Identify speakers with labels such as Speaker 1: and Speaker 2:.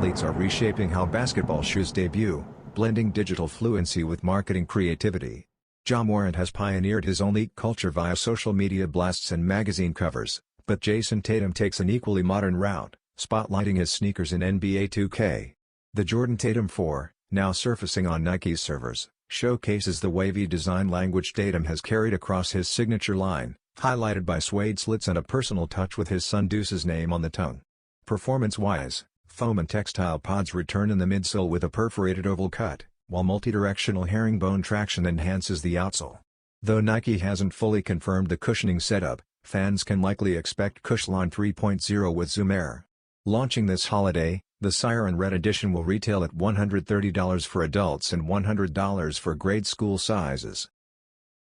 Speaker 1: athletes are reshaping how basketball shoes debut, blending digital fluency with marketing creativity. Ja Morant has pioneered his own leak culture via social media blasts and magazine covers, but Jason Tatum takes an equally modern route, spotlighting his sneakers in NBA 2K. The Jordan Tatum 4, now surfacing on Nike's servers, showcases the wavy design language Tatum has carried across his signature line, highlighted by suede slits and a personal touch with his son Deuce's name on the tongue. Performance-wise, foam and textile pods return in the midsole with a perforated oval cut, while multidirectional herringbone traction enhances the outsole. Though Nike hasn't fully confirmed the cushioning setup, fans can likely expect Cushlon 3.0 with Zoom Air. Launching this holiday, the SIREN Red Edition will retail at $130 for adults and $100 for grade school sizes.